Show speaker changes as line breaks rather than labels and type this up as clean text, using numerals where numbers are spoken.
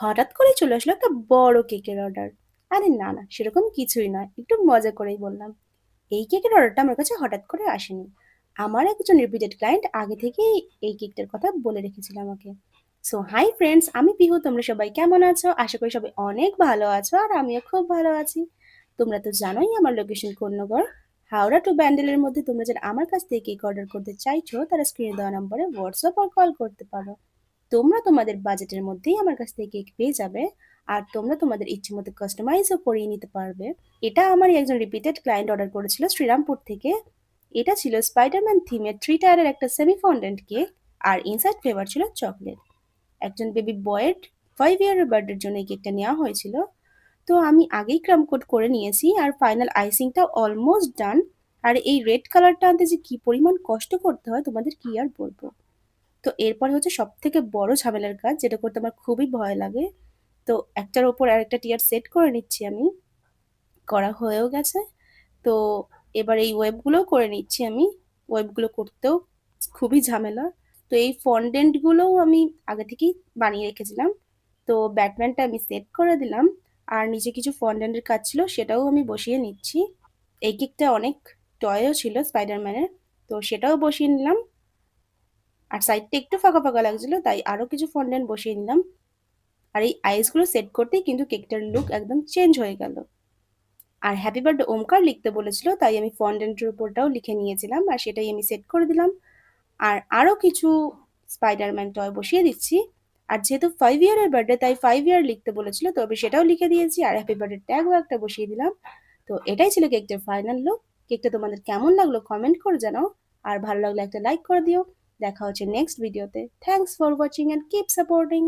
হঠাৎ করে চলে আসলো একটা বড় কেকের অর্ডার। আরে না না, সেরকম কিছুই নয়, একটু মজা করেই বললাম। এই কেকের অর্ডারটা আমার কাছে হঠাৎ করে আসেনি। আমার একজন রিপিটেড ক্লায়েন্ট আগে থেকেই এই কেকটার কথা বলে রেখেছিল আমাকে। সো হাই ফ্রেন্ডস, আমি পিহু। তোমরা সবাই কেমন আছো? আশা করি সবাই অনেক ভালো আছো, আর আমিও খুব ভালো আছি। তোমরা তো জানোই আমার লোকেশন কোন্নগর, হাওড়া টু ব্যান্ডেলের মধ্যে। তোমরা যারা আমার কাছ থেকে কেক অর্ডার করতে চাইছো তারা স্ক্রিনে দেওয়া নম্বরে হোয়াটসঅ্যাপ আর কল করতে পারো। তোমরা তোমাদের বাজেটের মধ্যেই আমার কাছ থেকে কেক পেয়ে যাবে। আর তোমরা তোমাদের ইচ্ছে মতো কাস্টমাইজও করিয়ে নিতে পারবে। এটা আমারই একজন রিপিটেড ক্লায়েন্ট অর্ডার করেছিল শ্রীরামপুর থেকে। এটা ছিল স্পাইডারম্যান থিমের 3 টায়ারের একটা সেমি ফন্ডেন্ট কেক। আর ইনসাইড ফ্লেভার ছিল চকলেট। একজন বেবি বয়ের 5 ইয়ারের বার্থডের জন্য এই কেকটা নেওয়া হয়েছিল। তো আমি আগেই ক্রাম কোট করে নিয়েছি, আর ফাইনাল আইসিংটাও অলমোস্ট ডান। আর এই রেড কালারটা আনতে যে কি পরিমাণ কষ্ট করতে হয় তোমাদের কি আর বলবো। তো এরপর হচ্ছে সব থেকে বড় ঝামেলার কাজ, যেটা করতে আমার খুবই ভয় লাগে। তো একটার ওপর আরেকটা টিয়ার সেট করে নিচ্ছি আমি। করা হয়েও গেছে। তো এবার এই ওয়েবগুলোও করে নিচ্ছি আমি। ওয়েবগুলো করতেও খুবই ঝামেলা। তো এই ফন্ডেন্টগুলোও আমি আগে থেকেই বানিয়ে রেখেছিলাম। তো ব্যাটম্যানটা আমি সেট করে দিলাম। আর নিচে কিছু ফন্ডেন্টের কাজ ছিল, সেটাও আমি বসিয়ে নিচ্ছি। এই কেকটা অনেক টয়ও ছিল স্পাইডারম্যানের, তো সেটাও বসিয়ে নিলাম। আর সাইডটা একটু ফাঁকা ফাঁকা লাগছিল, তাই আরো কিছু ফন্ডেন্ট বসিয়ে নিলাম। আর এই আইসগুলো সেট করতেই কিন্তু কেকটার লুক একদম চেঞ্জ হয়ে গেল। আর হ্যাপি বার্থডে ওমকার লিখতে বলেছিল, তাই আমি ফন্ডেন্টের উপরটাও লিখে নিয়েছিলাম, আর সেটাই আমি সেট করে দিলাম। আর আরো কিছু স্পাইডারম্যান টয় বসিয়ে দিচ্ছি। আর যেহেতু 5 ইয়ারের বার্থডে, তাই 5 ইয়ার লিখতে বলেছিল, তো আমি সেটাও লিখে দিয়েছি। আর হ্যাপি বার্থডে ট্যাগও একটা বসিয়ে দিলাম। তো এটাই ছিল কেকটার ফাইনাল লুক। কেকটা তোমাদের কেমন লাগলো কমেন্ট করে জানাও। আর ভালো লাগলে একটা লাইক করে দিও। দেখা হচ্ছে নেক্সট ভিডিওতে। Thanks for watching and keep supporting.